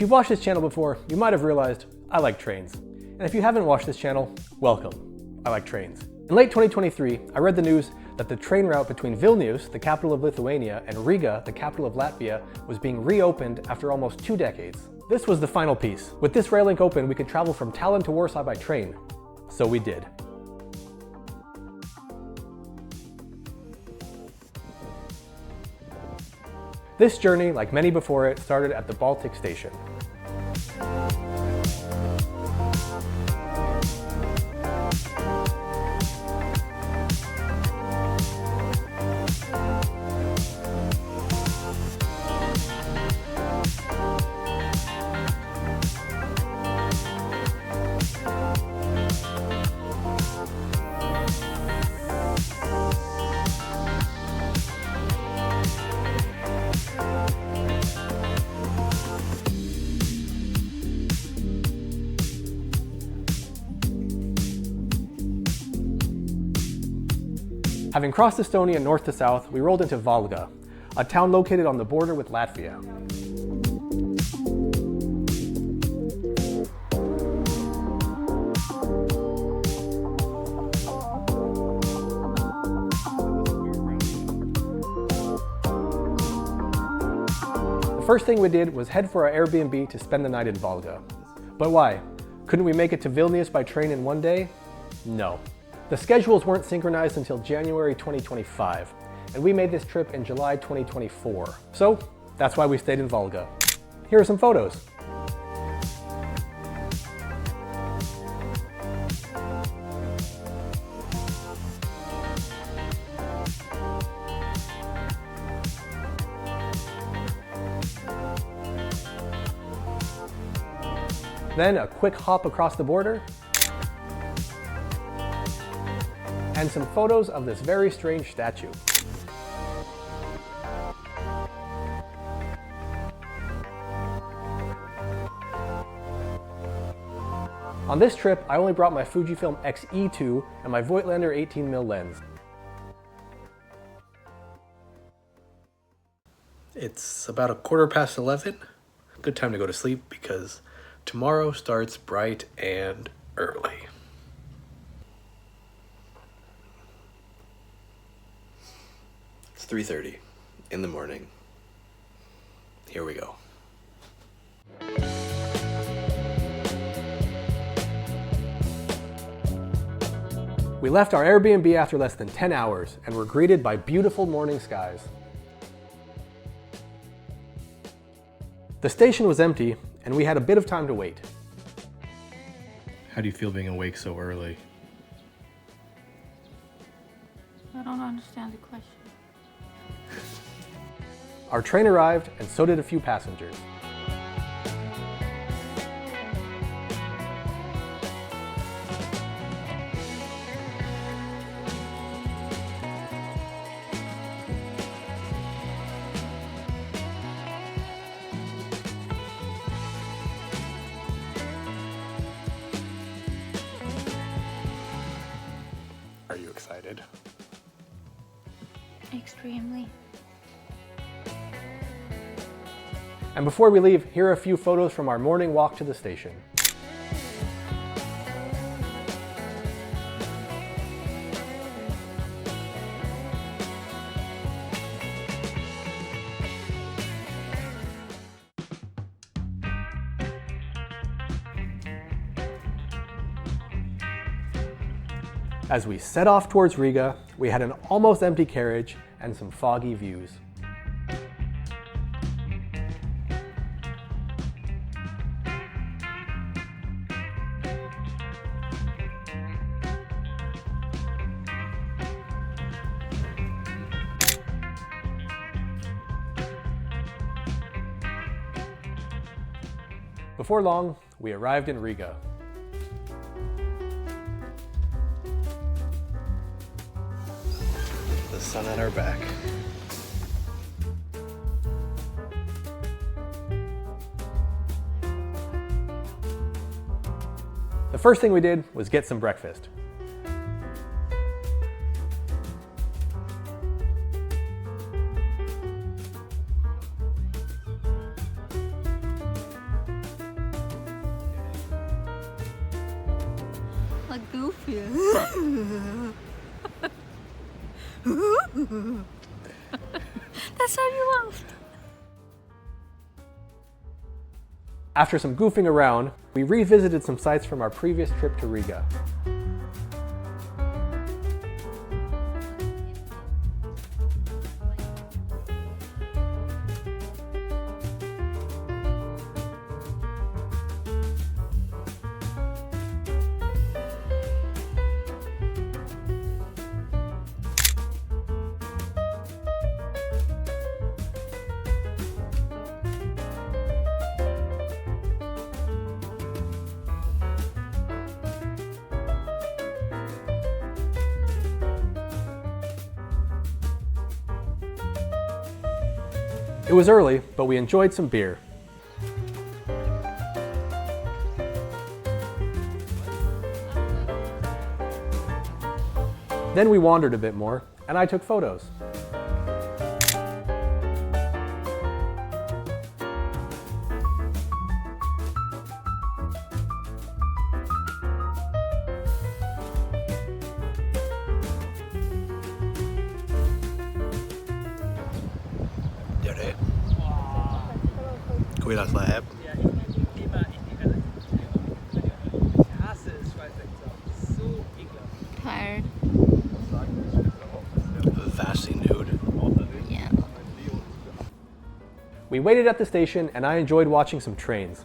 If you've watched this channel before, you might have realized I like trains. And if you haven't watched this channel, welcome. I like trains. In late 2023, I read the news that the train route between Vilnius, the capital of Lithuania, and Riga, the capital of Latvia, was being reopened after almost 2 decades. This was the final piece. With this rail link open, we could travel from Tallinn to Warsaw by train. So we did. This journey, like many before it, started at the Baltic station. Having crossed Estonia north to south, we rolled into Valga, a town located on the border with Latvia. The first thing we did was head for our Airbnb to spend the night in Valga. But why? Couldn't we make it to Vilnius by train in one day? No. The schedules weren't synchronized until January 2025, and we made this trip in July 2024. So that's why we stayed in Valga. Here are some photos. Then a quick hop across the border, and some photos of this very strange statue. On this trip, I only brought my Fujifilm X-E2 and my Voigtlander 18mm lens. It's about 11:15. Good time to go to sleep because tomorrow starts bright and early. It's 3:30 in the morning. Here we go. We left our Airbnb after less than 10 hours and were greeted by beautiful morning skies. The station was empty and we had a bit of time to wait. How do you feel being awake so early? I don't understand the question. Our train arrived, and so did a few passengers. Are you excited? Extremely. And before we leave, here are a few photos from our morning walk to the station. As we set off towards Riga, we had an almost empty carriage and some foggy views. Before long, we arrived in Riga. The sun at our back. The first thing we did was get some breakfast. That's how you laughed. After some goofing around, we revisited some sites from our previous trip to Riga. It was early, but we enjoyed some beer. Then we wandered a bit more, and I took photos. Kuidas läheb? Tired. Vastly nude. Yeah. We waited at the station, and I enjoyed watching some trains.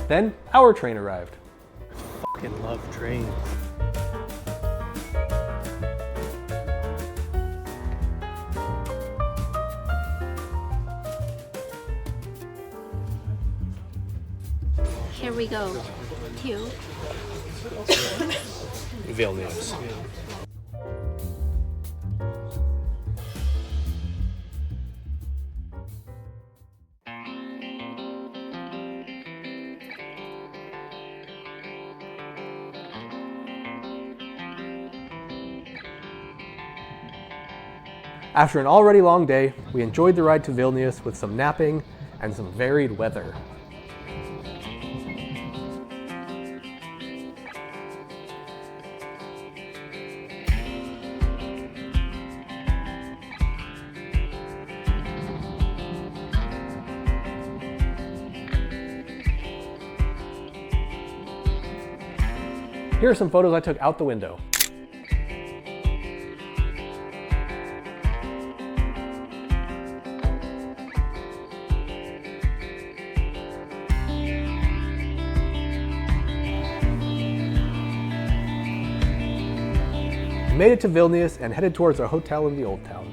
Then our train arrived. Fucking love trains. Here we go. To VIlnius. After an already long day, we enjoyed the ride to Vilnius with some napping and some varied weather. Here are some photos I took out the window. We made it to Vilnius and headed towards our hotel in the Old Town.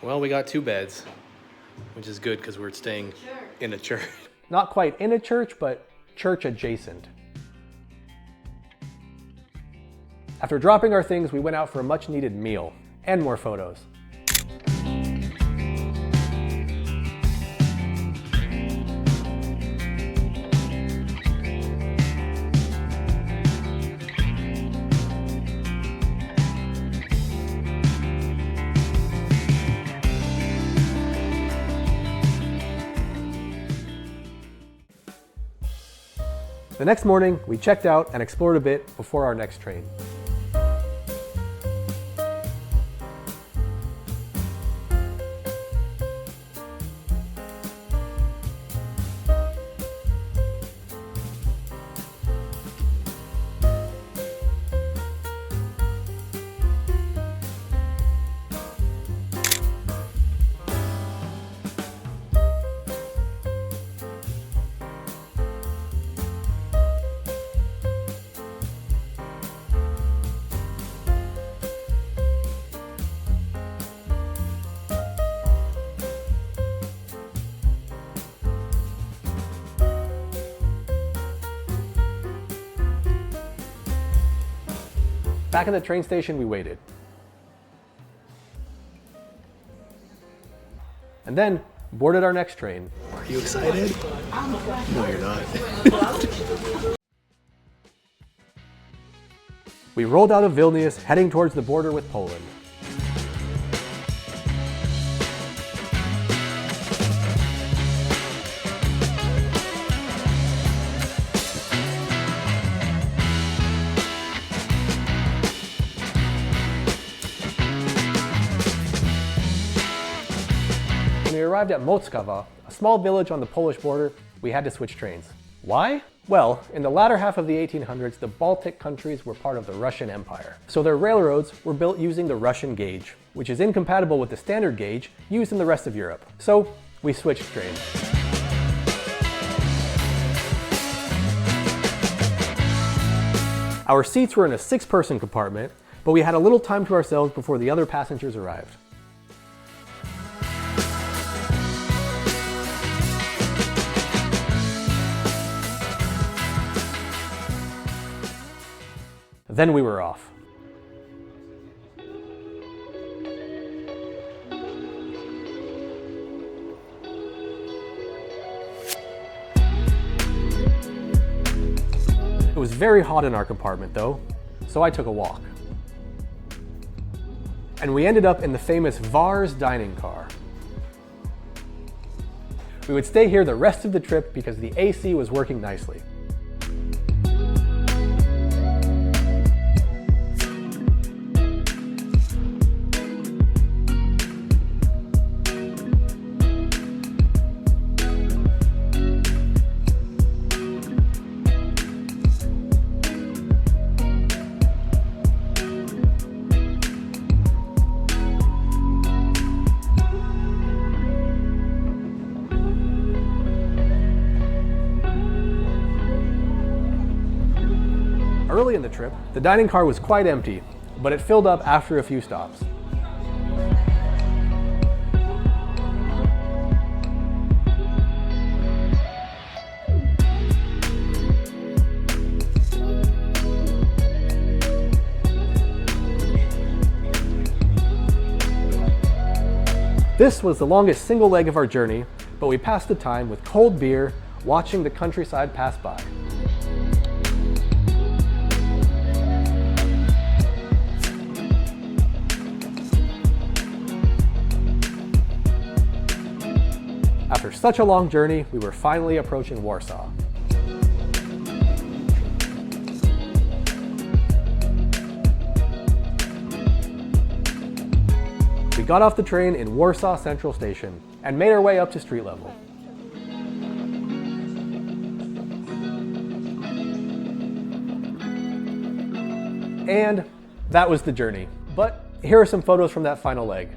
Well, we got 2 beds, which is good because we're staying in a church. Not quite in a church, but church adjacent. After dropping our things, we went out for a much needed meal and more photos. The next morning, we checked out and explored a bit before our next train. Back at the train station, we waited. And then boarded our next train. Are you excited? No, you're not. We rolled out of Vilnius, heading towards the border with Poland. When we arrived at Mockava, a small village on the Polish border, we had to switch trains. Why? Well, in the latter half of the 1800s, the Baltic countries were part of the Russian Empire. So their railroads were built using the Russian gauge, which is incompatible with the standard gauge used in the rest of Europe. So we switched trains. Our seats were in a 6-person compartment, but we had a little time to ourselves before the other passengers arrived. Then we were off. It was very hot in our compartment though, so I took a walk. And we ended up in the famous Vars dining car. We would stay here the rest of the trip because the AC was working nicely. Early in the trip, the dining car was quite empty, but it filled up after a few stops. This was the longest single leg of our journey, but we passed the time with cold beer, watching the countryside pass by. After such a long journey, we were finally approaching Warsaw. We got off the train in Warsaw Central Station and made our way up to street level. And that was the journey. But here are some photos from that final leg.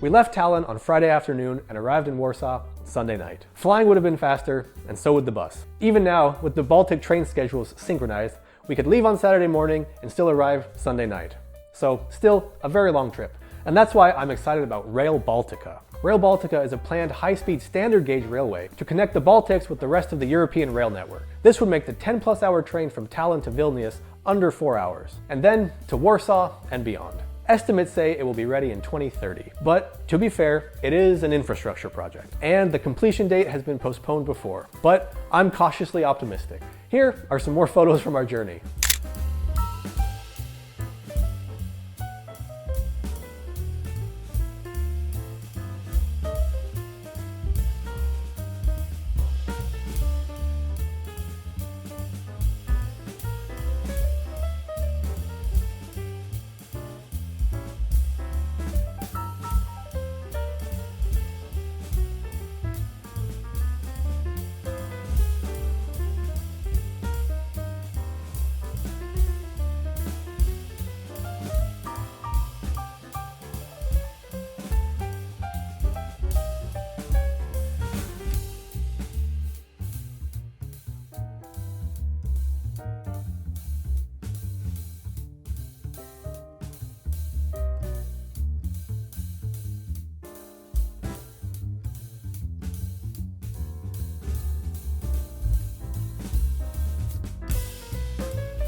We left Tallinn on Friday afternoon and arrived in Warsaw Sunday night. Flying would have been faster, and so would the bus. Even now, with the Baltic train schedules synchronized, we could leave on Saturday morning and still arrive Sunday night. So, still a very long trip. And that's why I'm excited about Rail Baltica. Rail Baltica is a planned high-speed standard gauge railway to connect the Baltics with the rest of the European rail network. This would make the 10+ hour train from Tallinn to Vilnius under 4 hours, and then to Warsaw and beyond. Estimates say it will be ready in 2030. But to be fair, it is an infrastructure project, and the completion date has been postponed before. But I'm cautiously optimistic. Here are some more photos from our journey.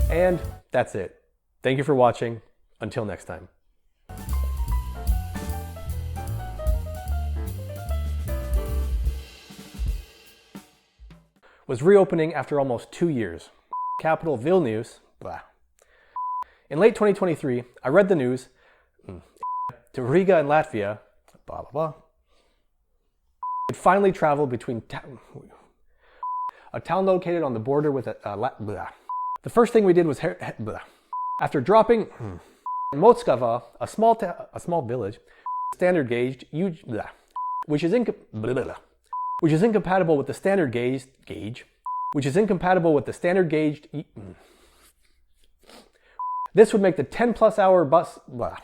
And that's it. Thank you for watching. Until next time. Was reopening after almost 2 years. Capital Vilnius, blah. In late 2023, I read the news to Riga and Latvia, blah, blah, blah. Could finally travel between a town located on the border with blah. The first thing we did was blah. After dropping Motskava, a small village, standard gauge, blah, which is incompatible with the standard gauge, which is incompatible with the standard gauge. This would make the 10+ hour bus, blah.